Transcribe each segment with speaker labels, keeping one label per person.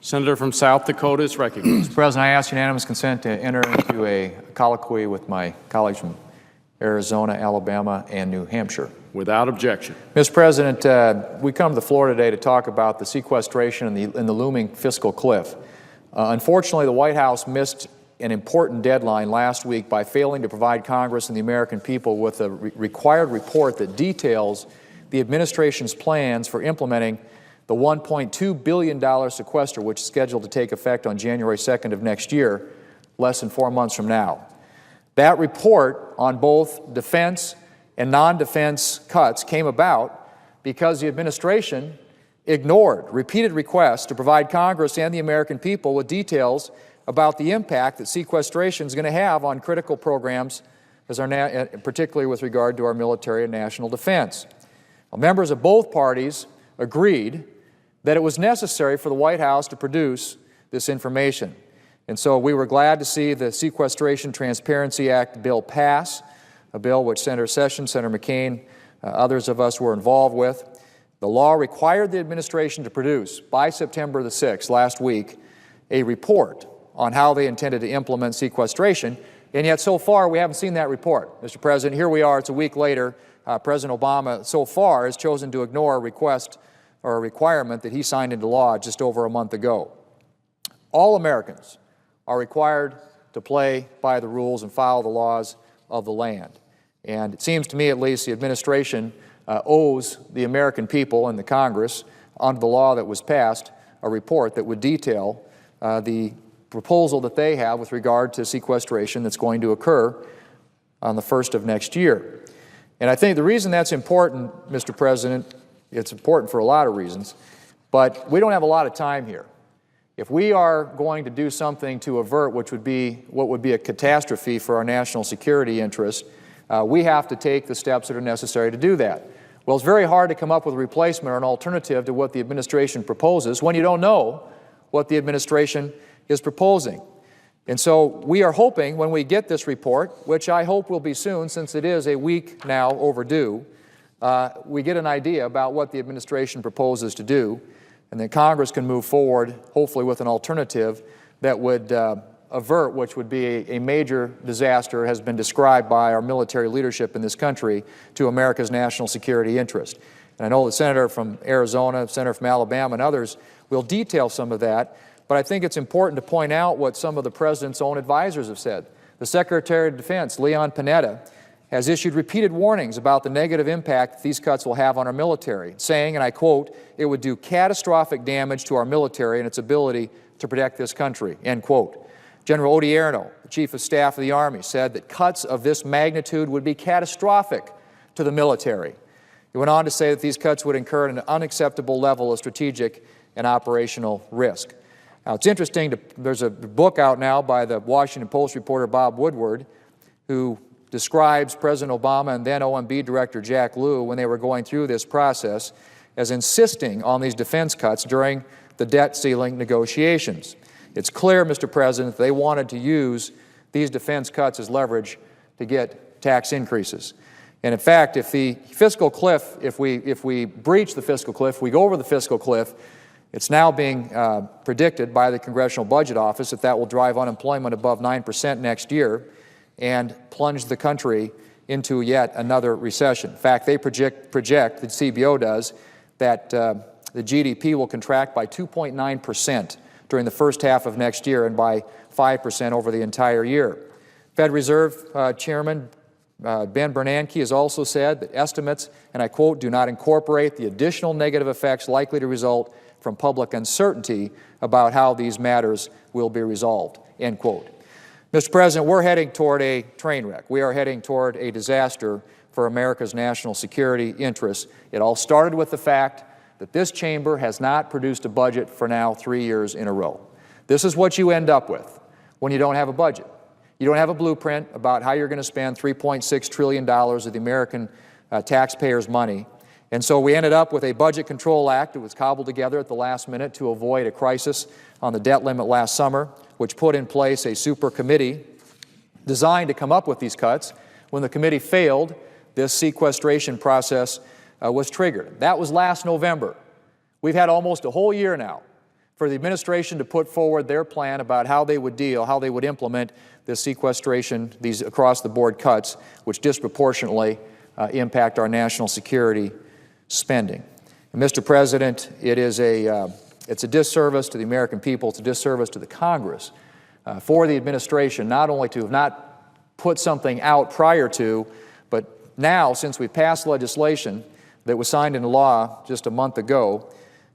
Speaker 1: Senator from South Dakota is recognized.
Speaker 2: Mr. President, I ask unanimous consent to enter into a colloquy with my colleagues from Arizona, Alabama, and New Hampshire.
Speaker 1: Without objection.
Speaker 2: Mr. President, we come to the floor today to talk about the sequestration and the looming fiscal cliff. Unfortunately, the White House missed an important deadline last week by failing to provide Congress and the American people with a required report that details the administration's plans for implementing the $1.2 billion sequester, which is scheduled to take effect on January 2nd of next year, less than 4 months from now. That report on both defense and non-defense cuts came about because the administration ignored repeated requests to provide Congress and the American people with details about the impact that sequestration is going to have on critical programs, particularly with regard to our military and national defense. Well, members of both parties agreed that it was necessary for the White House to produce this information. And so we were glad to see the Sequestration Transparency Act bill pass, a bill which Senator Sessions, Senator McCain, others of us were involved with. The law required the administration to produce, by September the 6th, last week, a report on how they intended to implement sequestration, and yet so far we haven't seen that report. Mr. President, here we are, it's a week later. President Obama so far has chosen to ignore a request or a requirement that he signed into law just over a month ago. All Americans are required to play by the rules and follow the laws of the land. And it seems to me, at least, the administration owes the American people and the Congress, under the law that was passed, a report that would detail the proposal that they have with regard to sequestration that's going to occur on the 1st of next year. And I think the reason that's important, Mr. President, it's important for a lot of reasons, but we don't have a lot of time here. If we are going to do something to avert what would be a catastrophe for our national security interests, we have to take the steps that are necessary to do that. Well, it's very hard to come up with a replacement or an alternative to what the administration proposes when you don't know what the administration is proposing. And so we are hoping when we get this report, which I hope will be soon since it is a week now overdue, we get an idea about what the administration proposes to do, and that Congress can move forward, hopefully with an alternative that would avert which would be a major disaster, has been described by our military leadership in this country, to America's national security interest. And I know the Senator from Arizona, Senator from Alabama, and others will detail some of that, but I think it's important to point out what some of the President's own advisors have said. The Secretary of Defense, Leon Panetta, has issued repeated warnings about the negative impact these cuts will have on our military, saying, and I quote, "It would do catastrophic damage to our military and its ability to protect this country," end quote. General Odierno, the Chief of Staff of the Army, said that cuts of this magnitude would be catastrophic to the military. He went on to say that these cuts would incur an unacceptable level of strategic and operational risk. Now, it's interesting, there's a book out now by the Washington Post reporter Bob Woodward, who describes President Obama and then OMB Director Jack Lew, when they were going through this process, as insisting on these defense cuts during the debt ceiling negotiations. It's clear, Mr. President, they wanted to use these defense cuts as leverage to get tax increases. And in fact, if the fiscal cliff, if we breach the fiscal cliff, we go over the fiscal cliff, it's now being predicted by the Congressional Budget Office that will drive unemployment above 9% next year and plunge the country into yet another recession. In fact, they project, the CBO does, that the GDP will contract by 2.9% during the first half of next year and by 5% over the entire year. Fed Reserve Chairman Ben Bernanke has also said that estimates, and I quote, "do not incorporate the additional negative effects likely to result from public uncertainty about how these matters will be resolved," end quote. Mr. President, we're heading toward a train wreck. We are heading toward a disaster for America's national security interests. It all started with the fact that this chamber has not produced a budget for now 3 years in a row. This is what you end up with when you don't have a budget. You don't have a blueprint about how you're going to spend $3.6 trillion of the American taxpayers' money. And so we ended up with a Budget Control Act that was cobbled together at the last minute to avoid a crisis on the debt limit last summer, which put in place a super committee designed to come up with these cuts. When the committee failed, this sequestration process was triggered. That was last November. We've had almost a whole year now for the administration to put forward their plan about how they would implement this sequestration, these across-the-board cuts, which disproportionately impact our national security spending. And Mr. President, it's a disservice to the American people, it's a disservice to the Congress for the administration not only to have not put something out prior to, but now, since we passed legislation that was signed into law just a month ago,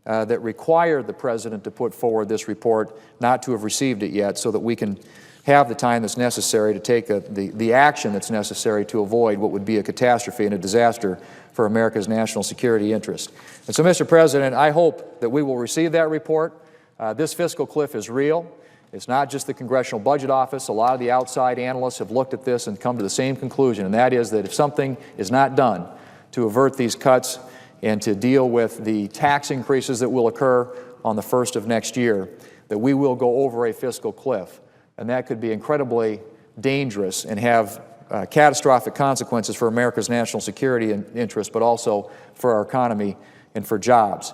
Speaker 2: that required the President to put forward this report, not to have received it yet, so that we can have the time that's necessary to take the action that's necessary to avoid what would be a catastrophe and a disaster for America's national security interest. And so, Mr. President, I hope that we will receive that report. This fiscal cliff is real. It's not just the Congressional Budget Office. A lot of the outside analysts have looked at this and come to the same conclusion, and that is that if something is not done to avert these cuts and to deal with the tax increases that will occur on the 1st of next year, that we will go over a fiscal cliff. And that could be incredibly dangerous and have catastrophic consequences for America's national security and interest, but also for our economy and for jobs.